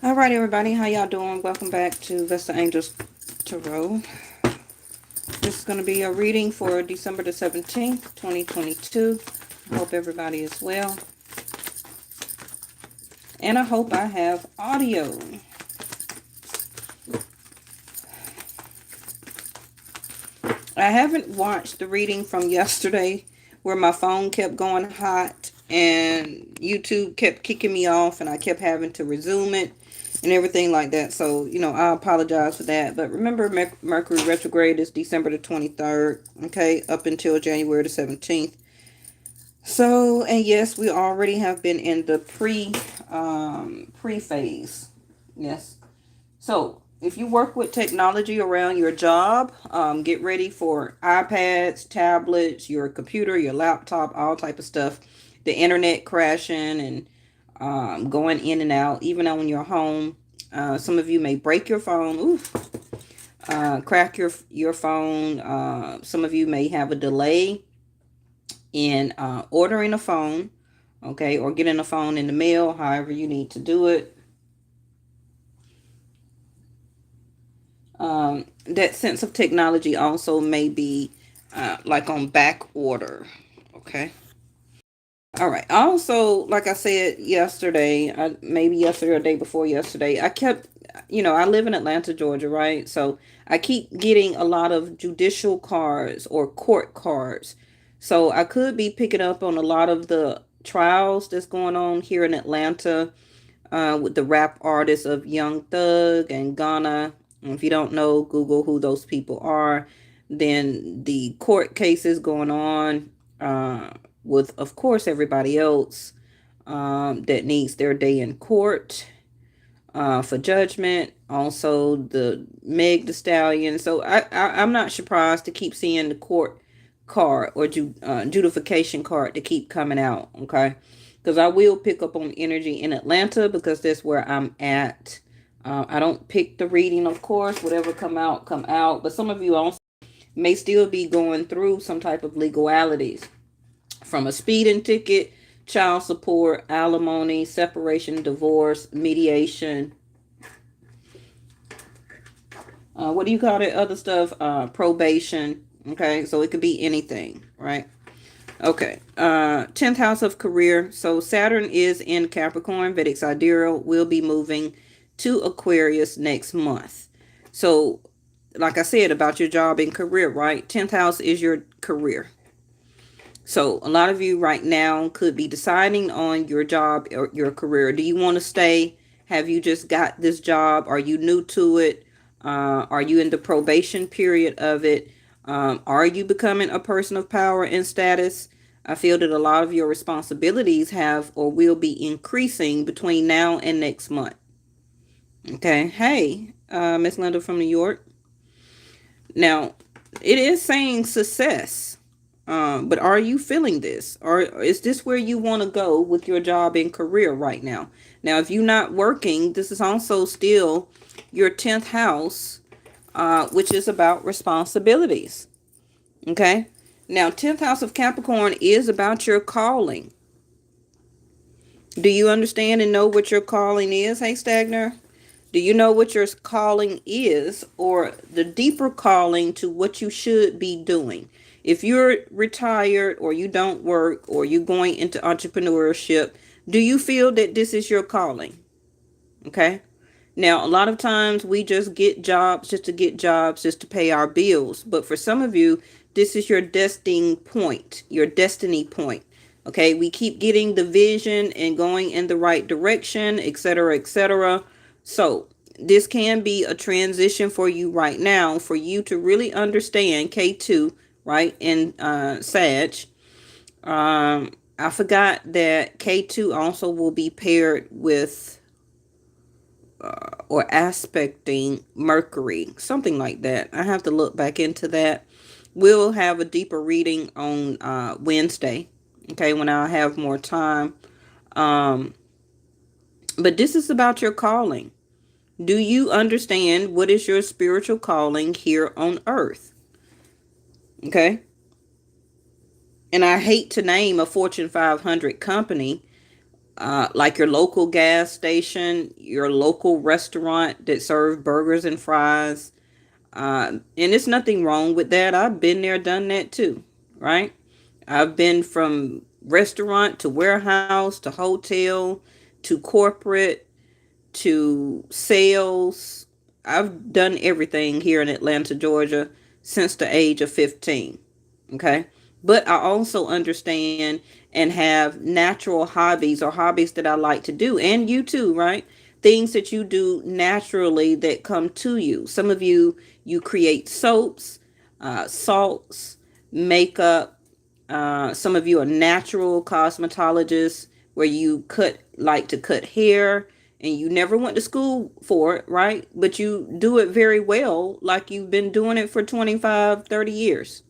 All right, everybody, how y'all doing? Welcome back to Vesta Angels Tarot. This is going to be a reading for December the 17th, 2022. I hope everybody is well. And I hope I have audio. I haven't watched the reading from yesterday where my phone kept going hot and YouTube kept kicking me off and I kept having to resume it and everything like that. So, I apologize for that. But remember, Mercury retrograde is December the 23rd, okay, up until January the 17th. So, and yes, we already have been in the pre-phase. Yes. So, if you work with technology around your job, get ready for iPads, tablets, your computer, your laptop, all type of stuff. The internet crashing and going in and out, even on your home. Some of you may break your phone. Oof. Crack your phone. Some of you may have a delay in ordering a phone, okay, or getting a phone in the mail, however you need to do it. That sense of technology also may be like on back order, okay. All right. Also, like I said yesterday, maybe yesterday or day before yesterday, I kept, I live in Atlanta, Georgia, right? So I keep getting a lot of judicial cards or court cards. So I could be picking up on a lot of the trials that's going on here in Atlanta with the rap artists of Young Thug and Ghana. If you don't know, Google who those people are. Then the court cases going on with, of course, everybody else that needs their day in court for judgment. Also, the Meg the Stallion. So I'm not surprised to keep seeing the court card or judification card to keep coming out. Okay. Because I will pick up on energy in Atlanta because that's where I'm at. I don't pick the reading, of course. Whatever come out, come out. But some of you also may still be going through some type of legalities. From a speeding ticket, child support, alimony, separation, divorce, mediation. What do you call that other stuff? Probation. Okay, so it could be anything, right? Okay, 10th house of career. So Saturn is in Capricorn. Vedic Sidereal will be moving to Aquarius next month. So, like I said about your job and career, right? 10th house is your career. So a lot of you right now could be deciding on your job or your career. Do you want to stay? Have you just got this job? Are you new to it? Are you in the probation period of it? Are you becoming a person of power and status? I feel that a lot of your responsibilities have or will be increasing between now and next month. Okay. Hey, Miss Linda from New York. Now, it is saying success. But are you feeling this? Or is this where you want to go with your job and career right now? Now, if you're not working, this is also still your 10th house, which is about responsibilities. Okay? Now, 10th house of Capricorn is about your calling. Do you understand and know what your calling is? Hey, Stagner? Do you know what your calling is, or the deeper calling to what you should be doing? If you're retired or you don't work or you're going into entrepreneurship, do you feel that this is your calling? Okay. Now, a lot of times we just get jobs just to get jobs, just to pay our bills. But for some of you, this is your destiny point, your destiny point. Okay. We keep getting the vision and going in the right direction, etc., etc. So this can be a transition for you right now for you to really understand K2, right, in Sag. I forgot that K2 also will be paired with or aspecting Mercury, something like that. I have to look back into that. We'll have a deeper reading on Wednesday, okay, when I have more time. But this is about your calling. Do you understand what is your spiritual calling here on earth? Okay. And I hate to name a Fortune 500 company, like your local gas station, your local restaurant that serve burgers and fries. And it's nothing wrong with that. I've been there, done that too, right? I've been from restaurant to warehouse to hotel to corporate to sales. I've done everything here in Atlanta, Georgia since the age of 15. Okay. But I also understand and have natural hobbies or hobbies that I like to do. And you too, right? Things that you do naturally that come to you. Some of you create soaps, salts, makeup. Some of you are natural cosmetologists where you like to cut hair, and you never went to school for it, right? But you do it very well, like you've been doing it for 25, 30 years.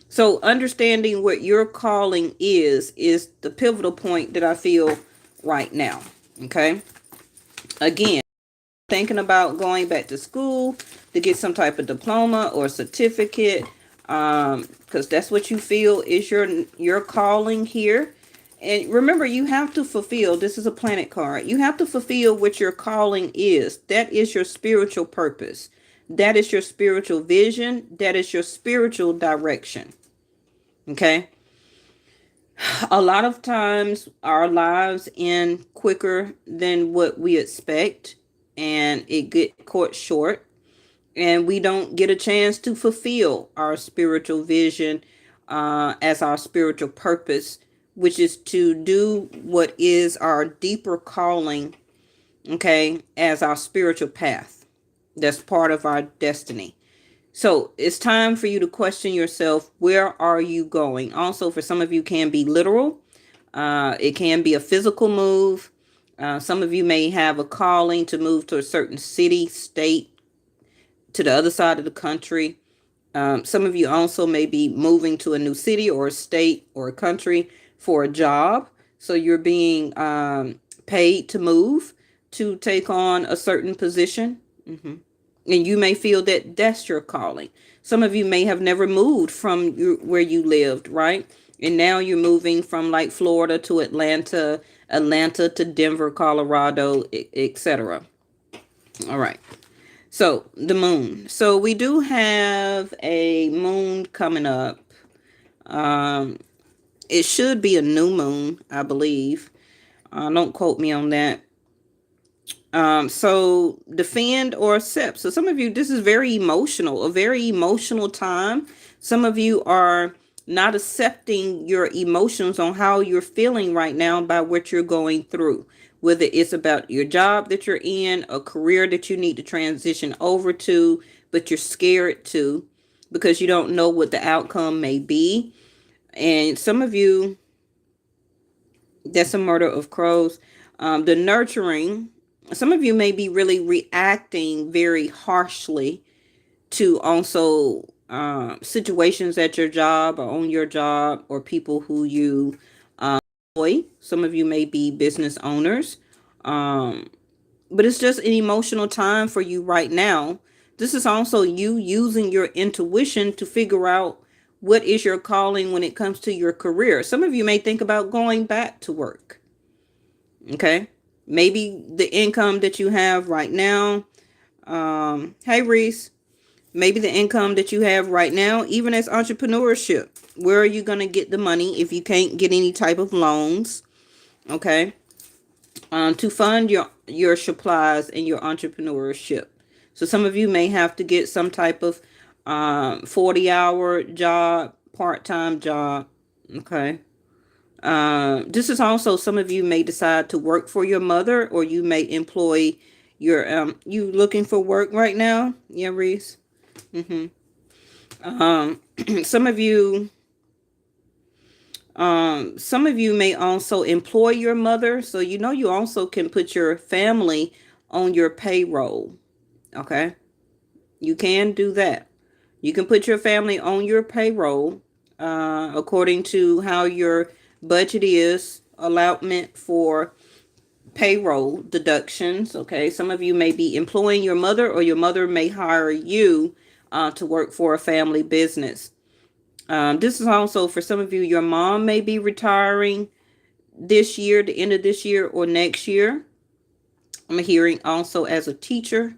So understanding what your calling is the pivotal point that I feel right now. Okay. Again, thinking about going back to school to get some type of diploma or certificate, because that's what you feel is your calling here. And remember, you have to fulfill, this is a planet card, you have to fulfill what your calling is. That is your spiritual purpose. That is your spiritual vision. That is your spiritual direction. Okay. A lot of times our lives end quicker than what we expect, and it get caught short, and we don't get a chance to fulfill our spiritual vision, as our spiritual purpose, which is to do what is our deeper calling, okay, as our spiritual path. That's part of our destiny. So it's time for you to question yourself. Where are you going? Also, for some of you, can be literal. It can be a physical move. Some of you may have a calling to move to a certain city, state, to the other side of the country. Some of you also may be moving to a new city or a state or a country for a job. So you're being paid to move to take on a certain position. Mm-hmm. And you may feel that that's your calling. Some of you may have never moved from where you lived, right? And now you're moving from like Florida to Atlanta, Atlanta to Denver, Colorado, etc. All right. So the moon. So we do have a moon coming up. Um, it should be a new moon, I believe. Don't quote me on that. So defend or accept. So some of you, this is very emotional, a very emotional time. Some of you are not accepting your emotions on how you're feeling right now by what you're going through, whether it's about your job that you're in, a career that you need to transition over to, but you're scared to because you don't know what the outcome may be. And some of you, that's a murder of crows. The nurturing, some of you may be really reacting very harshly to also situations at your job or on your job, or people who you employ. Some of you may be business owners. But it's just an emotional time for you right now. This is also you using your intuition to figure out what is your calling when it comes to your career. Some of you may think about going back to work. Okay. Maybe the income that you have right now. Hey, Reese. Maybe the income that you have right now, even as entrepreneurship. Where are you going to get the money if you can't get any type of loans? Okay. To fund your supplies and your entrepreneurship. So some of you may have to get some type of 40-hour job, part-time job. Okay. This is also, some of you may decide to work for your mother, or you may employ your you looking for work right now. Yeah, Reese. Mm-hmm. Some of you may also employ your mother, so you also can put your family on your payroll. Okay. You can do that. You can put your family on your payroll according to how your budget is, allotment for payroll deductions. Okay. Some of you may be employing your mother, or your mother may hire you to work for a family business. This is also for some of you, your mom may be retiring. this year, the end of this year or next year. I'm hearing also as a teacher.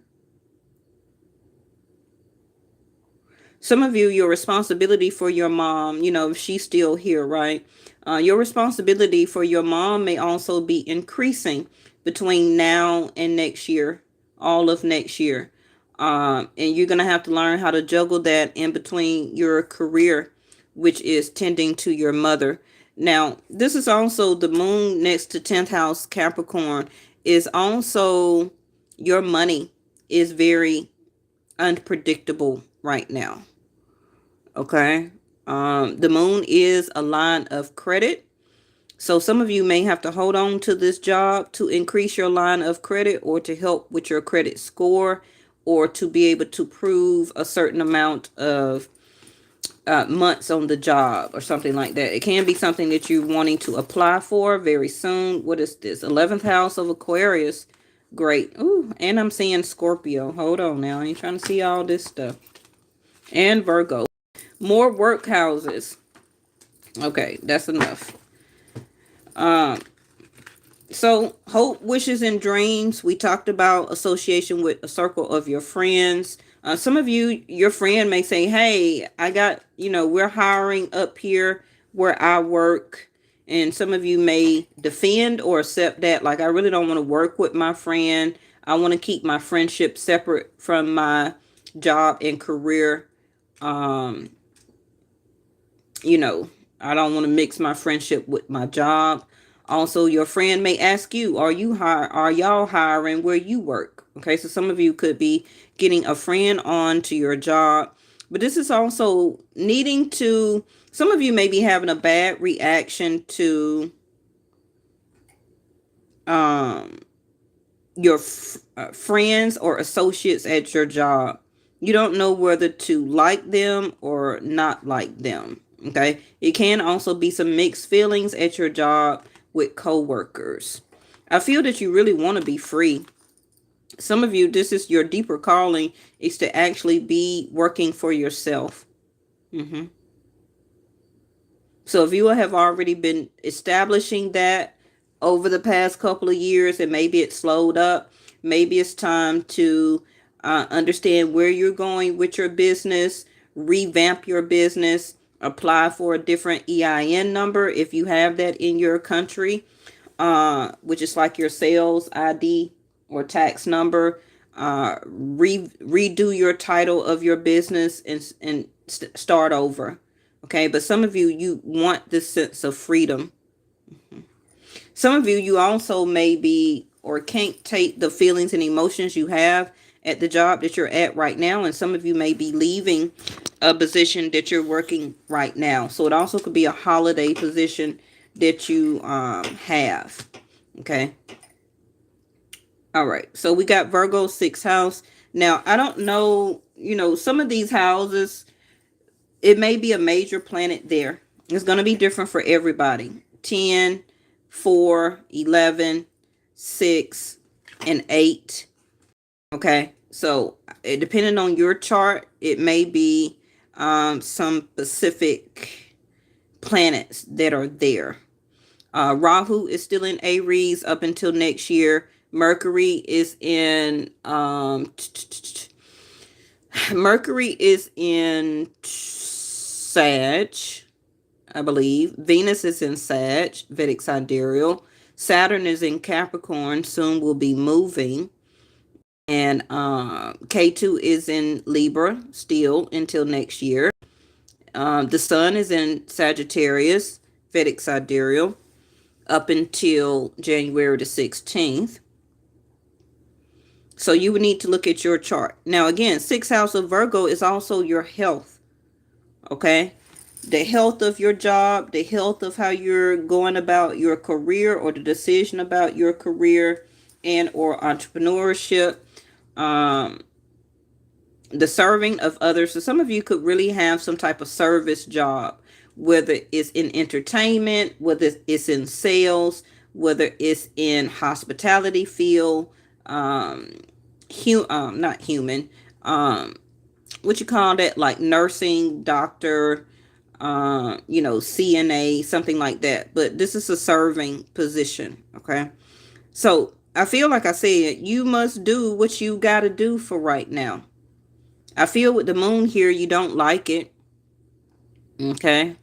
Some of you, your responsibility for your mom, if she's still here, right? Your responsibility for your mom may also be increasing between now and next year, all of next year. And you're going to have to learn how to juggle that in between your career, which is tending to your mother. Now, this is also the moon next to 10th house Capricorn, is also your money is very unpredictable right now. Okay. The moon is a line of credit. So some of you may have to hold on to this job to increase your line of credit or to help with your credit score or to be able to prove a certain amount of months on the job or something like that. It can be something that you're wanting to apply for very soon. What is this? 11th house of Aquarius. Great. Ooh, and I'm seeing Scorpio. Hold on now. I ain't trying to see all this stuff. And Virgo. More work houses. Okay, that's enough. So hope, wishes, and dreams. We talked about association with a circle of your friends. Some of you, your friend may say, hey, I got, we're hiring up here where I work. And some of you may defend or accept that. Like, I really don't want to work with my friend. I want to keep my friendship separate from my job and career. I don't want to mix my friendship with my job. Also, your friend may ask you, are y'all hiring where you work? Okay, so some of you could be getting a friend on to your job. But this is also needing to, some of you may be having a bad reaction to your friends or associates at your job. You don't know whether to like them or not like them. Okay. It can also be some mixed feelings at your job with coworkers. I feel that you really want to be free. Some of you, this is your deeper calling, is to actually be working for yourself. So if you have already been establishing that over the past couple of years and maybe it slowed up, maybe it's time to understand where you're going with your business, revamp your business, apply for a different EIN number if you have that in your country, which is like your sales ID or tax number. Redo your title of your business and start over. Okay, but some of you, you want this sense of freedom. Some of you, you also may be or can't take the feelings and emotions you have at the job that you're at right now. And some of you may be leaving a position that you're working right now. So it also could be a holiday position that you have. Okay. All right. So we got Virgo 6th house. Now, I don't know, some of these houses, it may be a major planet there. It's going to be different for everybody. 10, 4, 11, 6, and 8. Okay. So depending on your chart, it may be some specific planets that are there. Rahu is still in Aries up until next year. Mercury is in Sag, I believe. Venus is in Sag, Vedic sidereal. Saturn is in Capricorn, soon will be moving. And K2 is in Libra still until next year. The sun is in Sagittarius, Vedic sidereal, up until January the 16th. So you would need to look at your chart. Now, again, 6th house of Virgo is also your health. Okay. The health of your job, the health of how you're going about your career or the decision about your career and or entrepreneurship. The serving of others. So some of you could really have some type of service job, whether it's in entertainment, whether it's in sales, whether it's in hospitality field, not human, what you call that, like nursing, doctor, you know, CNA, something like that. But this is a serving position. Okay. So I feel like I said, you must do what you got to do for right now. I feel with the moon here, you don't like it. Okay.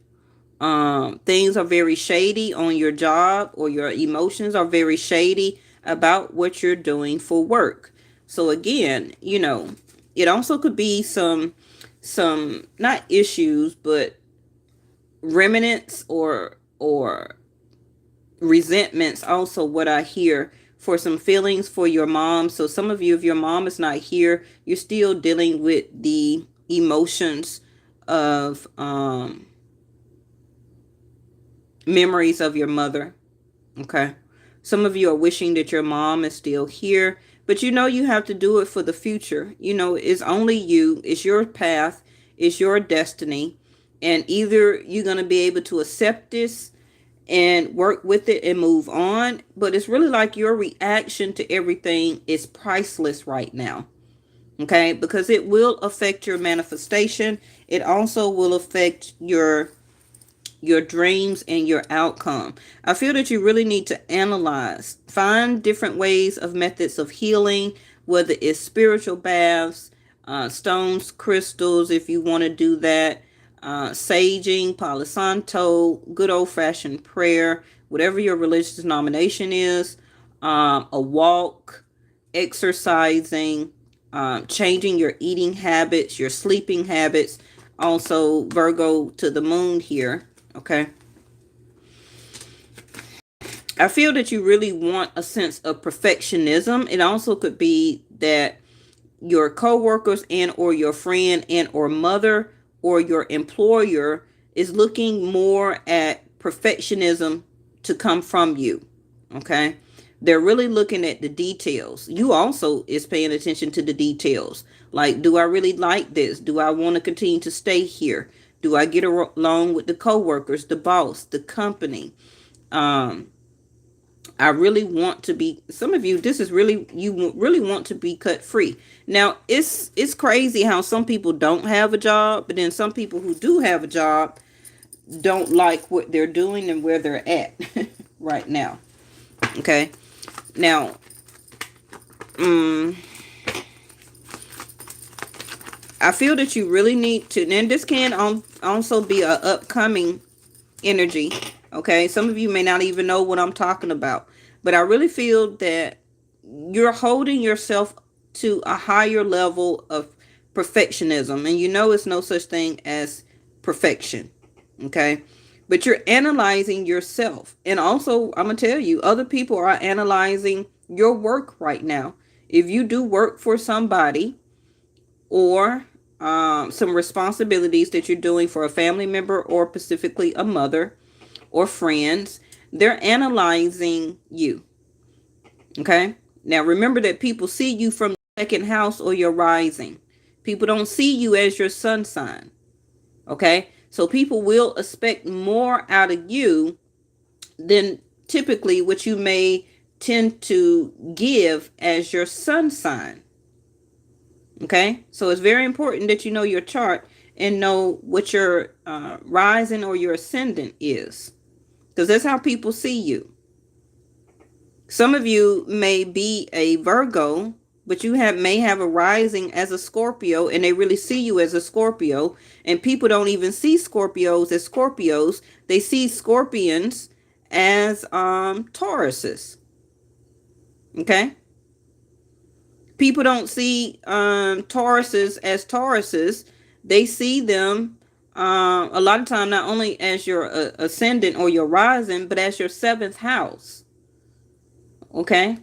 Things are very shady on your job, or your emotions are very shady about what you're doing for work. So again, you know, it also could be some not issues, but remnants or resentments, also what I hear, for some feelings for your mom. So some of you, if your mom is not here, you're still dealing with the emotions of memories of your mother. Okay. Some of you are wishing that your mom is still here, but you know you have to do it for the future. You know, it's only you, it's your path, it's your destiny. And either you're going to be able to accept this and work with it and move on, but it's really like your reaction to everything is priceless right now. Okay, because it will affect your manifestation. It also will affect your dreams and your outcome. I feel that you really need to analyze, find different ways of methods of healing, whether it's spiritual baths, stones, crystals, if you want to do that, saging, Palo Santo, good old fashioned prayer, whatever your religious denomination is, a walk, exercising, changing your eating habits, your sleeping habits. Also, Virgo to the moon here. Okay. I feel that you really want a sense of perfectionism. It also could be that your coworkers and or your friend and or mother or your employer is looking more at perfectionism to come from you. Okay. They're really looking at the details. You also is paying attention to the details. Like, do I really like this? Do I want to continue to stay here? Do I get along with the coworkers, the boss, the company? I really want to be, some of you, this is really, you really want to be cut free. Now, it's crazy how some people don't have a job, but then some people who do have a job don't like what they're doing and where they're at right now. Okay. Now, I feel that you really need to, and this can also be a upcoming energy. Okay. Some of you may not even know what I'm talking about, but I really feel that you're holding yourself to a higher level of perfectionism, and you know it's no such thing as perfection. Okay. But you're analyzing yourself, and also I'm gonna tell you, other people are analyzing your work right now. If you do work for somebody, or some responsibilities that you're doing for a family member, or specifically a mother or friends, they're analyzing you. Okay. Now remember that people see you from the second house or your rising. People don't see you as your sun sign. Okay. So people will expect more out of you than typically what you may tend to give as your sun sign. Okay. So it's very important that you know your chart and know what your rising or your ascendant is, because that's how people see you. Some of you may be a Virgo, but you may have a rising as a Scorpio, and they really see you as a Scorpio. And people don't even see Scorpios as Scorpios. They see Scorpions as Tauruses. Okay? People don't see Tauruses as Tauruses. They see them a lot of time not only as your ascendant or your rising, but as your seventh house. Okay.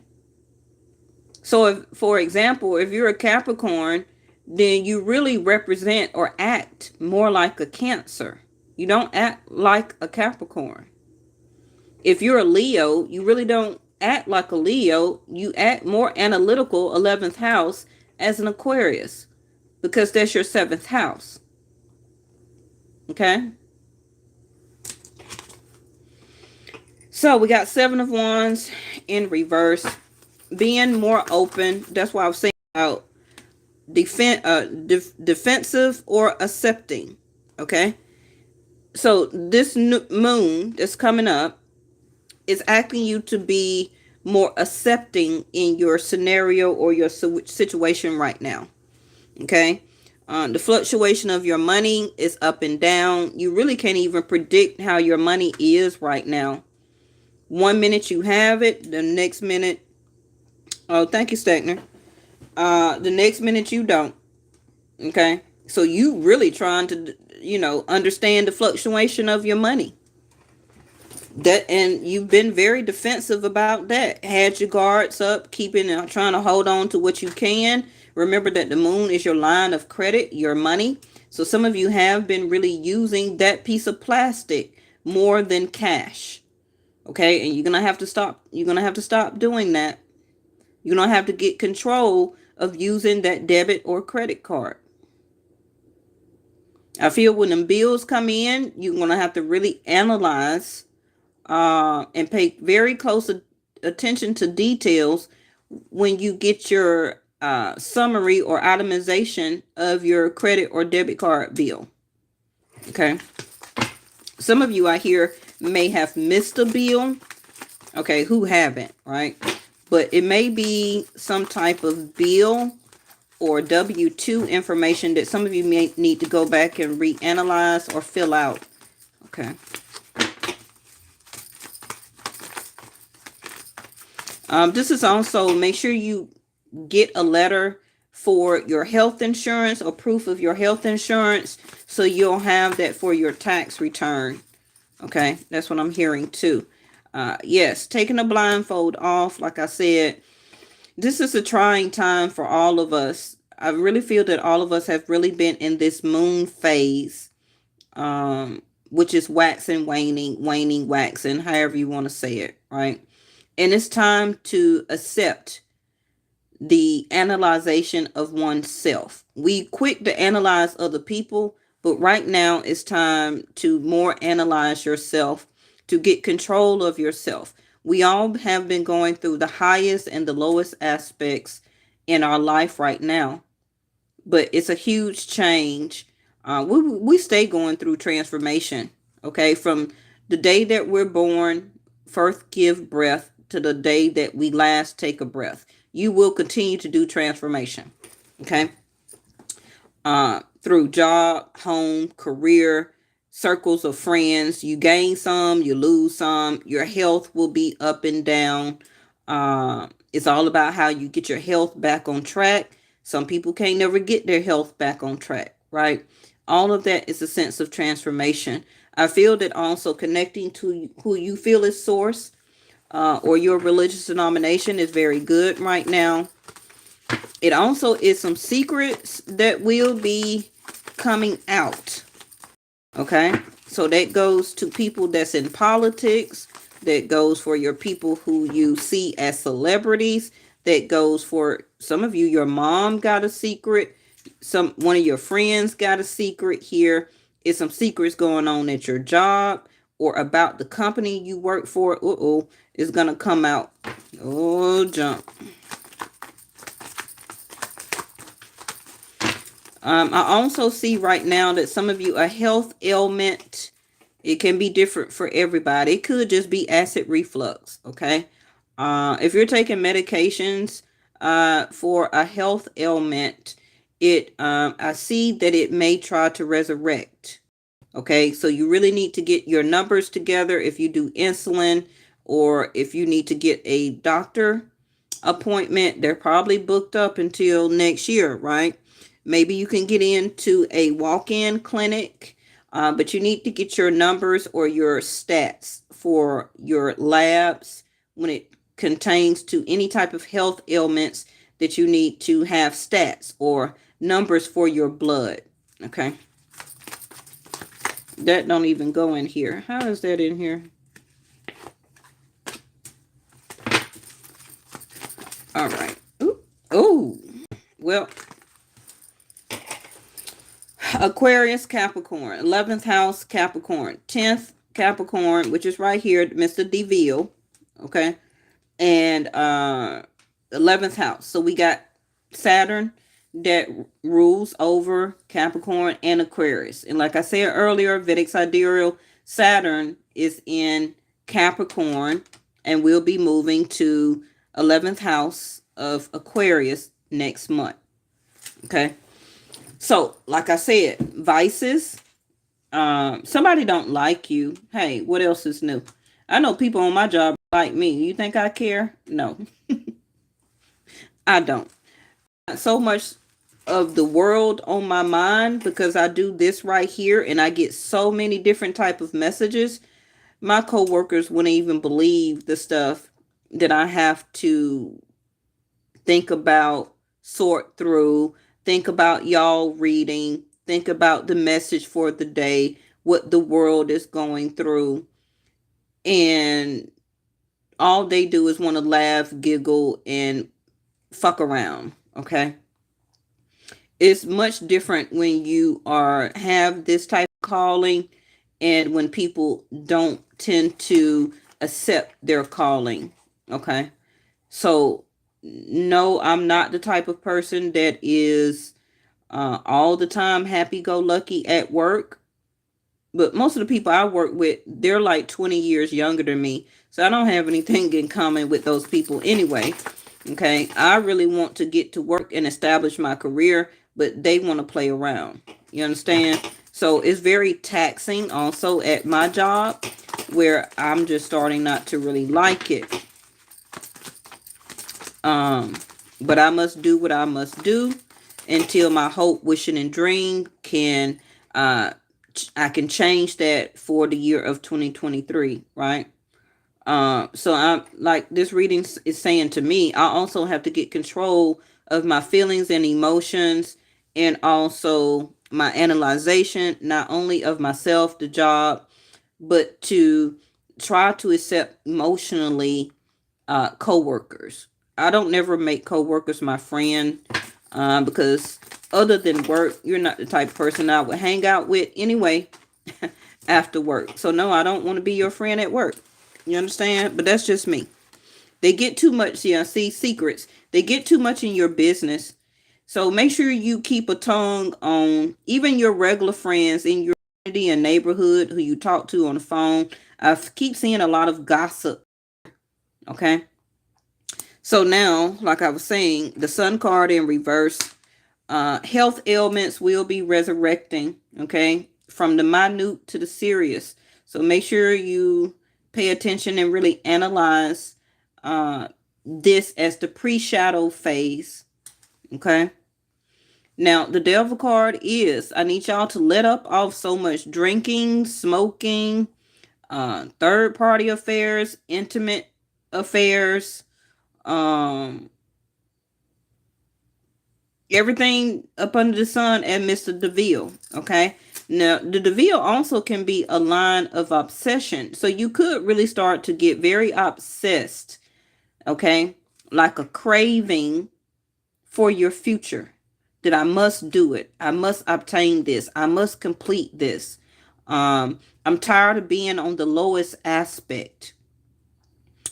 So if, for example, if you're a Capricorn, then you really represent or act more like a Cancer. You don't act like a Capricorn. If you're a Leo, you really don't act like a Leo. You act more analytical, 11th house, as an Aquarius, because that's your 7th house. Okay. So we got 7 of Wands in reverse. Being more open. That's why I was saying about defensive or accepting. Okay. So this moon that's coming up is asking you to be more accepting in your scenario or your situation right now. Okay. The fluctuation of your money is up and down. You really can't even predict how your money is right now. One minute you have it, the next minute, oh, thank you, Stegner. The next minute you don't. Okay. So you really trying to, understand the fluctuation of your money. That, and you've been very defensive about that. Had your guards up, keeping trying to hold on to what you can. Remember that the moon is your line of credit, your money. So some of you have been really using that piece of plastic more than cash. Okay, and you're gonna have to stop. You're gonna have to stop doing that. You're gonna have to get control of using that debit or credit card. I feel when them bills come in, you're gonna have to really analyze and pay very close attention to details when you get your summary or itemization of your credit or debit card bill. Okay. Some of you out here may have missed a bill. Okay, who haven't, right? But it may be some type of bill or W-2 information that some of you may need to go back and reanalyze or fill out. Okay. This is also, make sure you get a letter for your health insurance or proof of your health insurance, so you'll have that for your tax return. Okay, that's what I'm hearing too. Yes, taking the blindfold off, like I said, this is a trying time for all of us. I really feel that all of us have really been in this moon phase, which is waxing, waning, waxing, however you want to say it, right? And it's time to accept the analyzation of oneself. We quick to analyze other people, but right now it's time to more analyze yourself, to get control of yourself. We all have been going through the highest and the lowest aspects in our life right now, but it's a huge change. We stay going through transformation, okay? From the day that we're born, first give breath, to the day that we last take a breath. You will continue to do transformation, okay? Through job, home, career, circles of friends. You gain some, you lose some. Your health will be up and down. It's all about how you get your health back on track. Some people can't never get their health back on track, right? All of that is a sense of transformation. I feel that also connecting to who you feel is source, or your religious denomination, is very good right now. It also is some secrets that will be coming out. Okay, so that goes to people that's in politics. That goes for your people who you see as celebrities. That goes for some of you. Your mom got a secret. One of your friends got a secret here. It's some secrets going on at your job or about the company you work for. It's gonna come out. Oh, jump. I also see right now that some of you, a health ailment, it can be different for everybody. It could just be acid reflux, okay? If you're taking medications for a health ailment, I see that it may try to resurrect. Okay, so you really need to get your numbers together if you do insulin, or if you need to get a doctor appointment. They're probably booked up until next year, right? Maybe you can get into a walk-in clinic, but you need to get your numbers or your stats for your labs when it contains to any type of health ailments, that you need to have stats or numbers for your blood. Okay. That don't even go in here. How is that in here? All right. Oh, well, Aquarius, Capricorn, 11th house, Capricorn, 10th Capricorn, which is right here, Mr. DeVille. Okay. And 11th house. So we got Saturn that rules over Capricorn and Aquarius. And like I said earlier, Vedic sidereal Saturn is in Capricorn and will be moving to 11th house of Aquarius next month. Okay. So, like I said, vices. Somebody don't like you. Hey, what else is new? I know people on my job like me. You think I care? No, I don't. Not so much of the world on my mind because I do this right here and I get so many different type of messages. My coworkers wouldn't even believe the stuff that I have to think about, sort through, think about y'all reading, think about the message for the day, what the world is going through. And all they do is want to laugh, giggle, and fuck around. Okay. It's much different when you have this type of calling and when people don't tend to accept their calling. Okay. So no, I'm not the type of person that is all the time happy-go-lucky at work. But most of the people I work with, they're like 20 years younger than me. So I don't have anything in common with those people anyway. Okay. I really want to get to work and establish my career, but they want to play around. You understand? So it's very taxing also at my job where I'm just starting not to really like it. But I must do what I must do until my hope, wishing, and dream can I can change that for the year of 2023, right? So I'm like this reading is saying to me, I also have to get control of my feelings and emotions and also my analyzation, not only of myself, the job, but to try to accept emotionally co-workers. I don't never make co-workers my friend because other than work, you're not the type of person I would hang out with anyway after work. So no, I don't want to be your friend at work. You understand? But that's just me. They get too much, see, secrets. They get too much in your business. So make sure you keep a tongue on even your regular friends in your community and neighborhood who you talk to on the phone. I keep seeing a lot of gossip. Okay. So now, like I was saying, the Sun card in reverse, health ailments will be resurrecting, okay, from the minute to the serious. So make sure you pay attention and really analyze this as the pre-shadow phase, okay? Now, the devil card is, I need y'all to let up off so much drinking, smoking, third-party affairs, intimate affairs, everything up under the sun and Mr. DeVille. Okay. Now, the DeVille also can be a line of obsession. So you could really start to get very obsessed. Okay. Like a craving for your future. That I must do it. I must obtain this. I must complete this. I'm tired of being on the lowest aspect.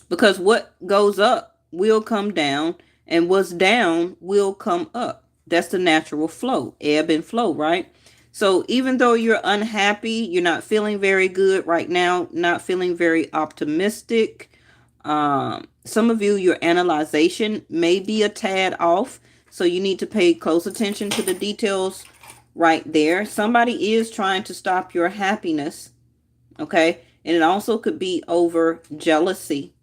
Because what goes up will come down, and what's down will come up. That's the natural flow, ebb and flow, right? So even though you're unhappy, you're not feeling very good right now, not feeling very optimistic. Some of you, your analyzation may be a tad off. So you need to pay close attention to the details right there. Somebody is trying to stop your happiness. Okay. And it also could be over jealousy.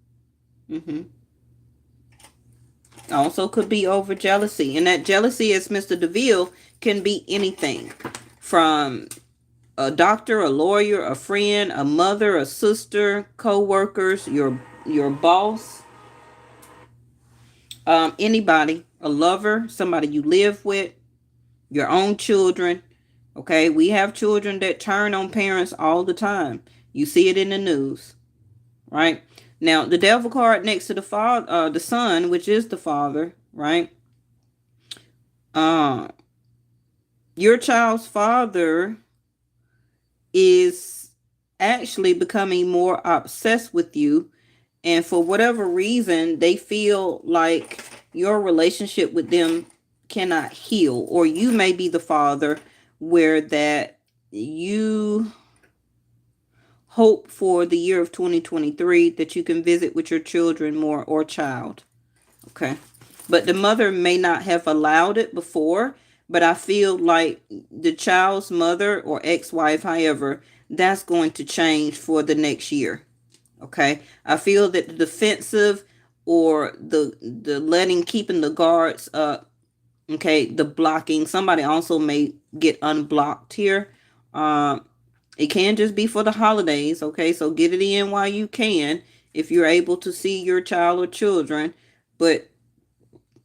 Also could be over jealousy. And that jealousy, as Mr. DeVille, can be anything from a doctor, a lawyer, a friend, a mother, a sister, co-workers, your boss, anybody, a lover, somebody you live with, your own children. Okay, we have children that turn on parents all the time. You see it in the news, right? Now, the devil card next to the father, the son, which is the father, right? Your child's father is actually becoming more obsessed with you. And for whatever reason, they feel like your relationship with them cannot heal, or you may be the father where that you hope for the year of 2023 that you can visit with your children more, or child. Okay. But the mother may not have allowed it before, but I feel like the child's mother or ex-wife, however, that's going to change for the next year. Okay. I feel that the defensive, or the letting, keeping the guards up, okay, the blocking, somebody also may get unblocked here. It can just be for the holidays, okay? So get it in while you can, if you're able to see your child or children. But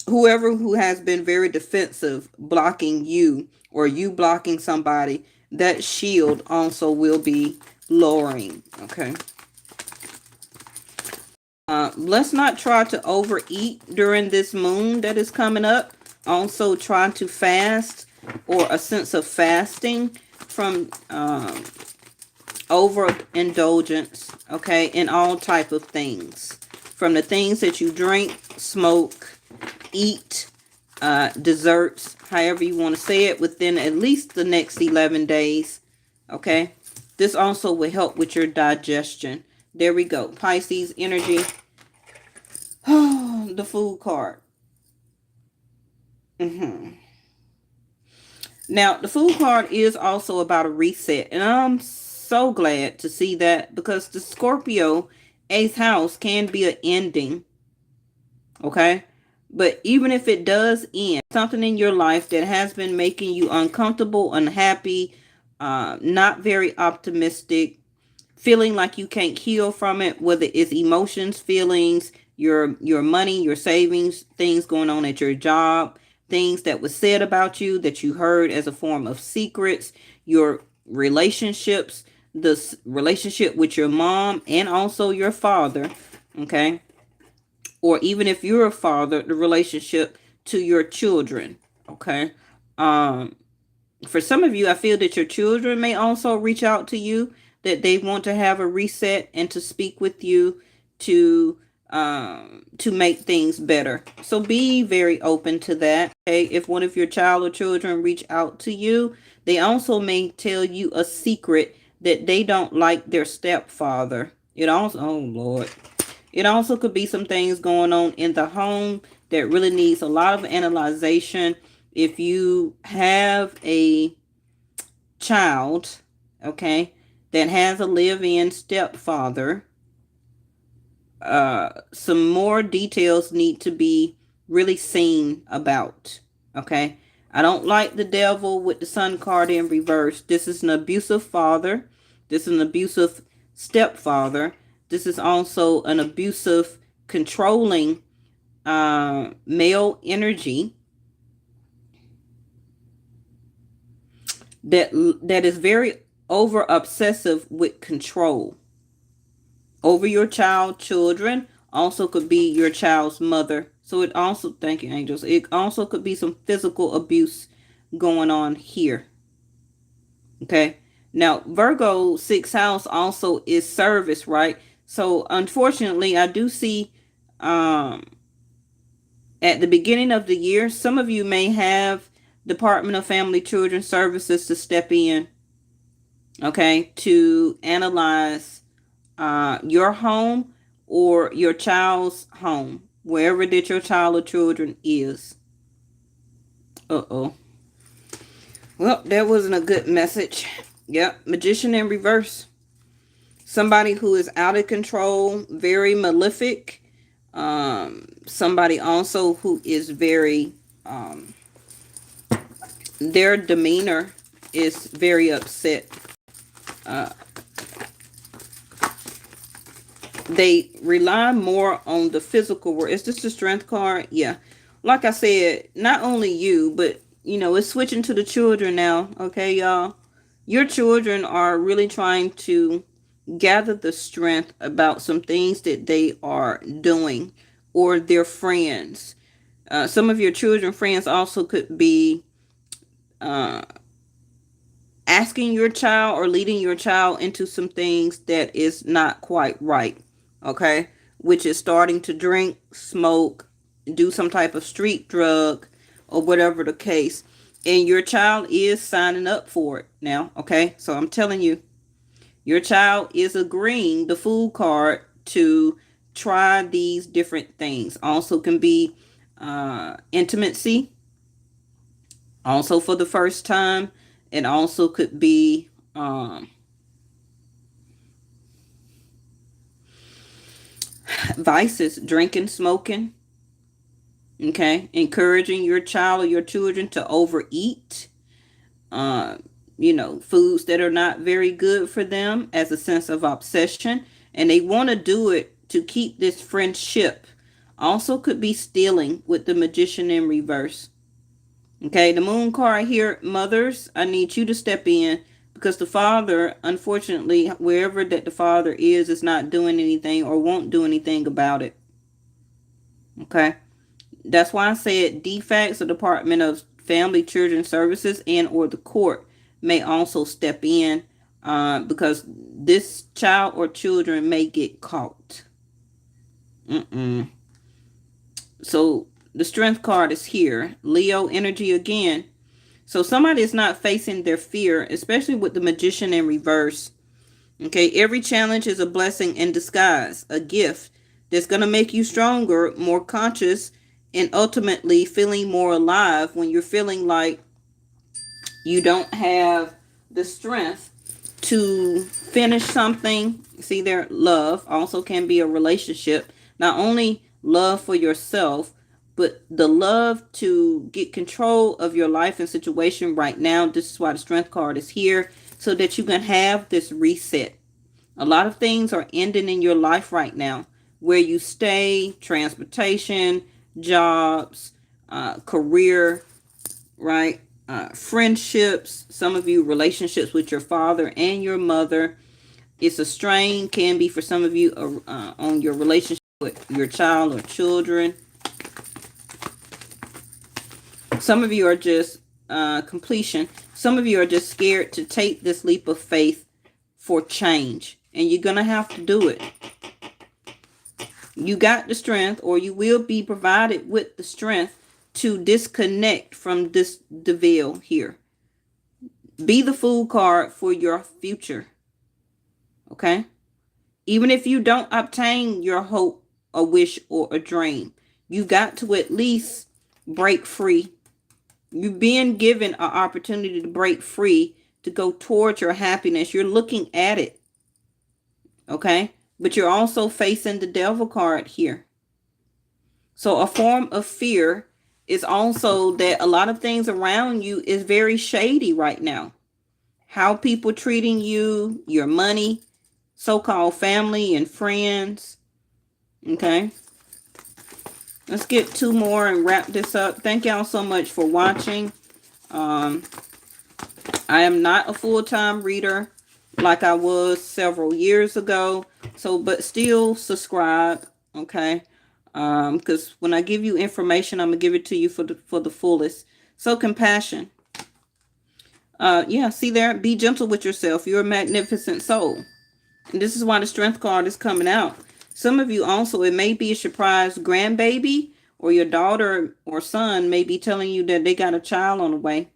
whoever who has been very defensive, blocking you, or you blocking somebody, that shield also will be lowering, okay? Let's not try to overeat during this moon that is coming up. Also try to fast, or a sense of fasting from overindulgence, okay, in all type of things. From the things that you drink, smoke, eat, desserts, however you want to say it, within at least the next 11 days, okay? This also will help with your digestion. There we go. Pisces energy. Oh, the Fool card. Now, the Fool card is also about a reset. And I'm so glad to see that, because the Scorpio 8th house can be an ending. Okay? But even if it does end, something in your life that has been making you uncomfortable, unhappy, not very optimistic, feeling like you can't heal from it, whether it's emotions, feelings, your money, your savings, things going on at your job, things that was said about you that you heard as a form of secrets, your relationships, the relationship with your mom and also your father, okay? Or even if you're a father, the relationship to your children, okay? For some of you, I feel that your children may also reach out to you, that they want to have a reset and to speak with you to make things better. So be very open to that. Okay, if one of your child or children reach out to you, they also may tell you a secret that they don't like their stepfather. It also, oh Lord, it also could be some things going on in the home that really needs a lot of analyzation. If you have a child, okay, that has a live-in stepfather, some more details need to be really seen about, okay? I don't like the devil with the Sun card in reverse. This is an abusive father. This is an abusive stepfather. This is also an abusive, controlling male energy that is very over obsessive with control over your children. Also could be your child's mother. So it also, thank you, angels, it also could be some physical abuse going on here. Okay. Now, Virgo 6th house also is service, right? So unfortunately, I do see at the beginning of the year, some of you may have Department of Family Children Services to step in, okay, to analyze your home or your child's home, wherever that your child or children is. Uh-oh. Well, that wasn't a good message. Yep, Magician in reverse. Somebody who is out of control, very malefic. Somebody also who is very, their demeanor is very upset. They rely more on the physical world. Is this the Strength card? Yeah. Like I said, not only you, but, you know, it's switching to the children now. Okay, y'all? Your children are really trying to gather the strength about some things that they are doing, or their friends. Some of your children friends also could be asking your child or leading your child into some things that is not quite right. Okay, which is starting to drink, smoke, do some type of street drug, or whatever the case. And your child is signing up for it now. Okay. So I'm telling you, your child is agreeing the food card to try these different things. Also can be intimacy, also for the first time. It also could be vices, drinking, smoking. Okay, encouraging your child or your children to overeat. Uh, foods that are not very good for them as a sense of obsession, and they want to do it to keep this friendship. Also, could be stealing with the magician in reverse. Okay, the moon card here, mothers, I need you to step in because the father, unfortunately, wherever that the father is not doing anything or won't do anything about it. Okay, that's why I said DFACS, the Department of Family Children Services, and or the court may also step in because this child or children may get caught. So the strength card is here. Leo energy again. So somebody is not facing their fear, especially with the magician in reverse. Okay, every challenge is a blessing in disguise, a gift that's going to make you stronger, more conscious, and ultimately feeling more alive when you're feeling like you don't have the strength to finish something. See there, love also can be a relationship. Not only love for yourself, but the love to get control of your life and situation right now. This is why the strength card is here, so that you can have this reset. A lot of things are ending in your life right now. Where you stay, transportation, jobs, career, right? Friendships, some of you relationships with your father and your mother. It's a strain, can be for some of you on your relationship with your child or children. Some of you are just completion. Some of you are just scared to take this leap of faith for change. And you're going to have to do it. You got the strength, or you will be provided with the strength to disconnect from this devil here. Be the food card for your future. Okay? Even if you don't obtain your hope, a wish, or a dream, you got to at least break free. You're being given an opportunity to break free, to go towards your happiness. You're looking at it. Okay? But you're also facing the devil card here. So a form of fear is also that a lot of things around you is very shady right now. How people treating you, your money, so-called family and friends. Okay. Let's get two more and wrap this up. Thank y'all so much for watching. I am not a full-time reader like I was several years ago. So, but still subscribe. Okay. Because when I give you information, I'm gonna give it to you for the fullest. So compassion. Yeah, see there, be gentle with yourself. You're a magnificent soul. And this is why the strength card is coming out. Some of you also, it may be a surprise grandbaby, or your daughter or son may be telling you that they got a child on the way.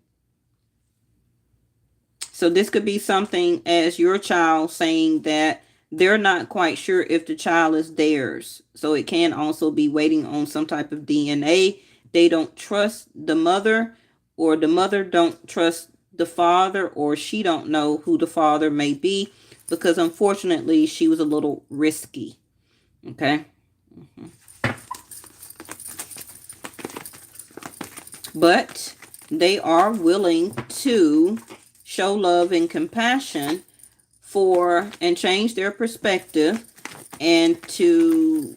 So this could be something as your child saying that they're not quite sure if the child is theirs. So it can also be waiting on some type of DNA. They don't trust the mother, or the mother don't trust the father, or she don't know who the father may be, because unfortunately she was a little risky. Okay. But they are willing to show love and compassion for and change their perspective and to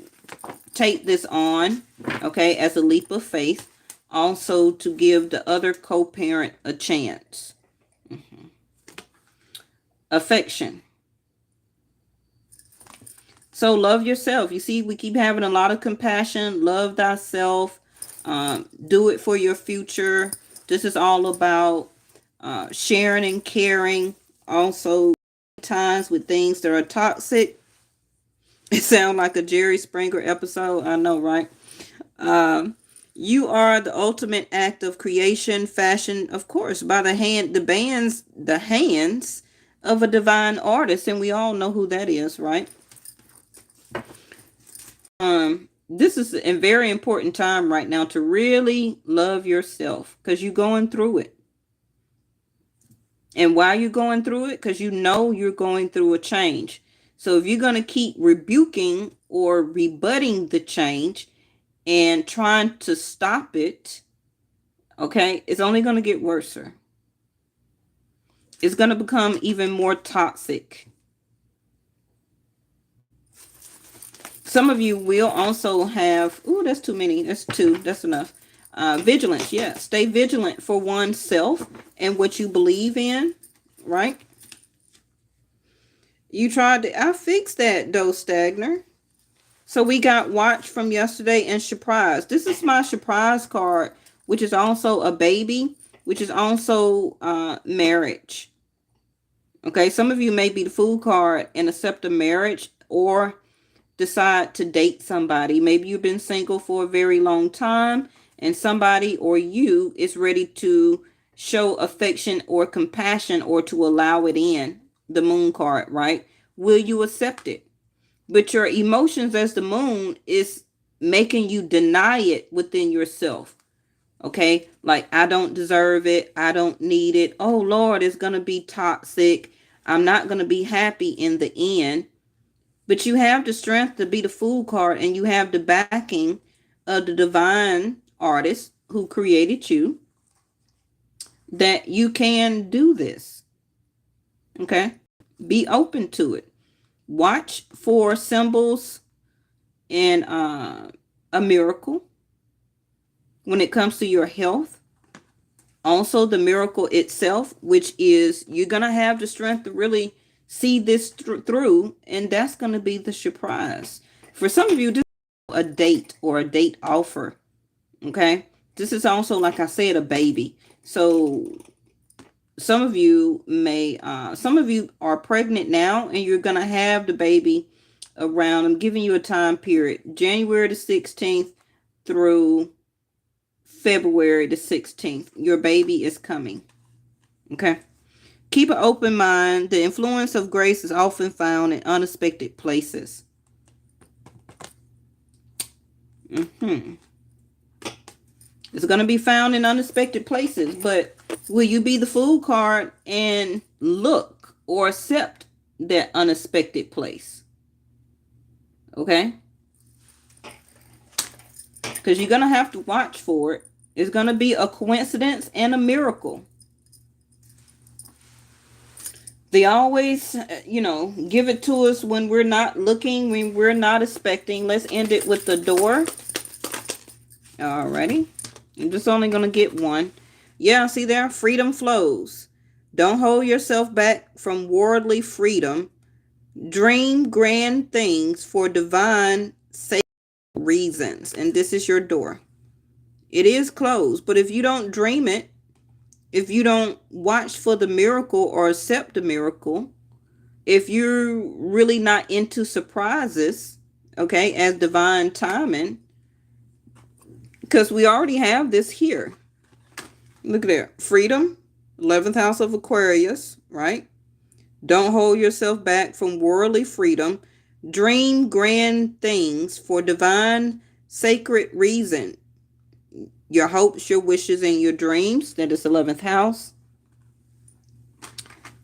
take this on, okay, as a leap of faith. Also to give the other co-parent a chance. Affection. So love yourself. You see, we keep having a lot of compassion. Love thyself. Do it for your future. This is all about sharing and caring. Also, times with things that are toxic. It sounds like a Jerry Springer episode. I know, right? You are the ultimate act of creation, fashion, of course, by the hands of a divine artist, and we all know who that is, right? This is a very important time right now to really love yourself because you're going through it. And why you're going through it? Because you know you're going through a change. So if you're going to keep rebuking or rebutting the change and trying to stop it, okay, it's only going to get worse. It's going to become even more toxic. Some of you will also have, oh, that's too many. That's two. That's enough. Vigilance. Yeah. Stay vigilant for oneself and what you believe in, right? You tried to, I fixed that though, Stagner. So we got watch from yesterday and surprise. This is my surprise card, which is also a baby, which is also marriage. Okay, some of you may be the fool card and accept a marriage or decide to date somebody. Maybe you've been single for a very long time and somebody or you is ready to show affection or compassion or to allow it in. The moon card, right? Will you accept it? But your emotions as the moon is making you deny it within yourself. Okay? Like, I don't deserve it. I don't need it. Oh, Lord, it's going to be toxic. I'm not going to be happy in the end. But you have the strength to be the fool card and you have the backing of the divine artist who created you that you can do this. Okay? Be open to it. Watch for symbols in a miracle when it comes to your health. Also, the miracle itself, which is you're going to have the strength to really see this through, and that's going to be the surprise. For some of you, this is a date or a date offer. Okay? This is also, like I said, a baby. So some of you are pregnant now and you're going to have the baby around, I'm giving you a time period, January the 16th through February the 16th. Your baby is coming. Okay. Keep an open mind. The influence of grace is often found in unexpected places. It's going to be found in unexpected places, but will you be the fool card and look or accept that unexpected place? Okay? Because you're going to have to watch for it. It's going to be a coincidence and a miracle. They always, give it to us when we're not looking, when we're not expecting. Let's end it with the door. Alrighty. I'm just only going to get one. Yeah, see there? Freedom flows. Don't hold yourself back from worldly freedom. Dream grand things for divine sacred reasons. And this is your door. It is closed. But if you don't dream it, if you don't watch for the miracle or accept the miracle, if you're really not into surprises, okay, as divine timing, because we already have this here. Look at there. Freedom, 11th house of Aquarius, right? Don't hold yourself back from worldly freedom. Dream grand things for divine sacred reason. Your hopes, your wishes, and your dreams. That is 11th house.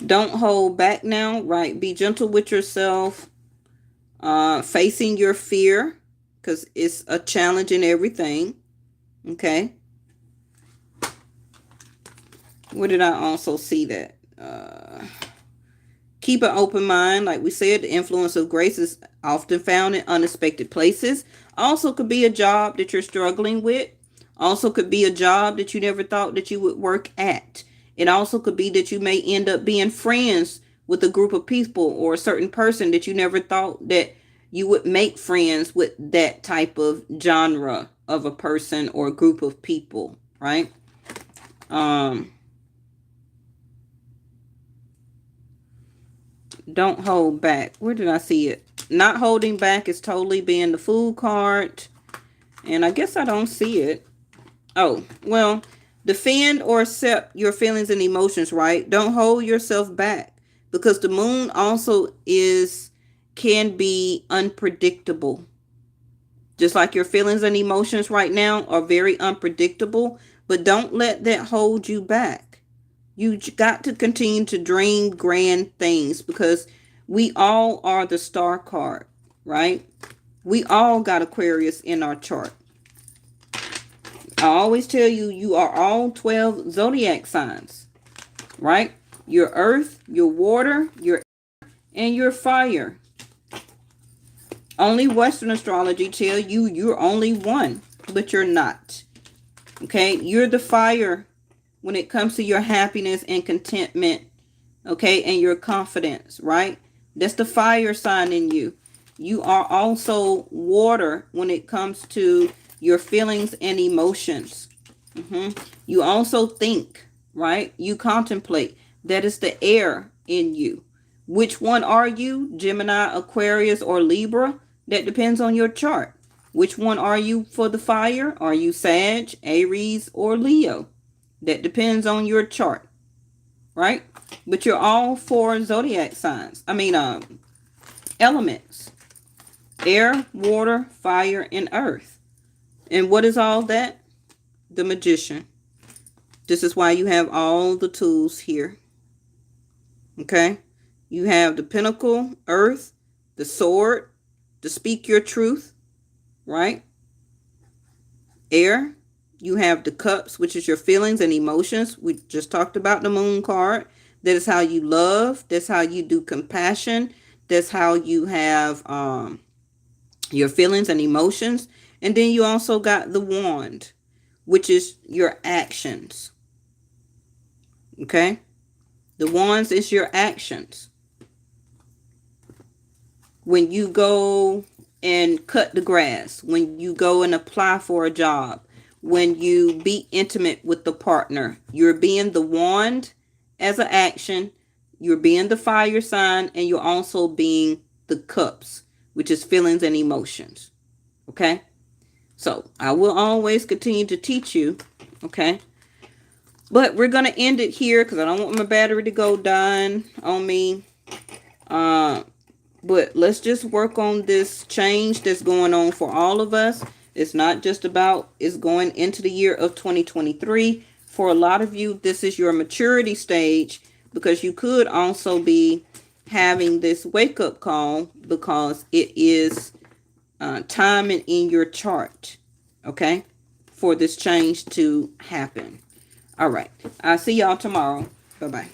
Don't hold back now, right? Be gentle with yourself. Facing your fear, because it's a challenge in everything. Okay. Where did I also see that? Keep an open mind. Like we said, the influence of grace is often found in unexpected places. Also could be a job that you're struggling with. Also could be a job that you never thought that you would work at. It also could be that you may end up being friends with a group of people or a certain person that you never thought that you would make friends with that type of genre of a person or a group of people, right? Don't hold back. Where did I see it? Not holding back is totally being the fool card. And I guess I don't see it. Oh, well, defend or accept your feelings and emotions, right? Don't hold yourself back, because the moon also can be unpredictable. Just like your feelings and emotions right now are very unpredictable, but don't let that hold you back. You got to continue to dream grand things, because we all are the star card, right? We all got Aquarius in our chart. I always tell you, you are all 12 zodiac signs, right? Your earth, your water, your air, and your fire. Only Western astrology tell you you're only one, but you're not. Okay? You're the fire when it comes to your happiness and contentment, okay, and your confidence, right? That's the fire sign in you. You are also water when it comes to your feelings and emotions. You also think, right? You contemplate. That is the air in you. Which one are you? Gemini, Aquarius, or Libra? That depends on your chart. Which one are you for the fire? Are you Sag, Aries, or Leo? That depends on your chart, right? But you're all four zodiac signs. Elements: air, water, fire, and earth. And what is all that? The Magician. This is why you have all the tools here. Okay? You have the Pentacle, Earth, the Sword, to speak your truth, right? Air. You have the Cups, which is your feelings and emotions. We just talked about the Moon card. That is how you love. That's how you do compassion. That's how you have your feelings and emotions. And then you also got the Wand, which is your actions. Okay? The Wands is your actions. When you go and cut the grass, when you go and apply for a job, when you be intimate with the partner, you're being the wand as an action, you're being the fire sign, and you're also being the cups, which is feelings and emotions. Okay? So I will always continue to teach you. Okay? But we're going to end it here because I don't want my battery to go dying on me. But let's just work on this change that's going on for all of us. It's not just about it's going into the year of 2023. For a lot of you, this is your maturity stage, because you could also be having this wake-up call because it is timing in your chart, okay, for this change to happen. All right. I'll see y'all tomorrow. Bye-bye.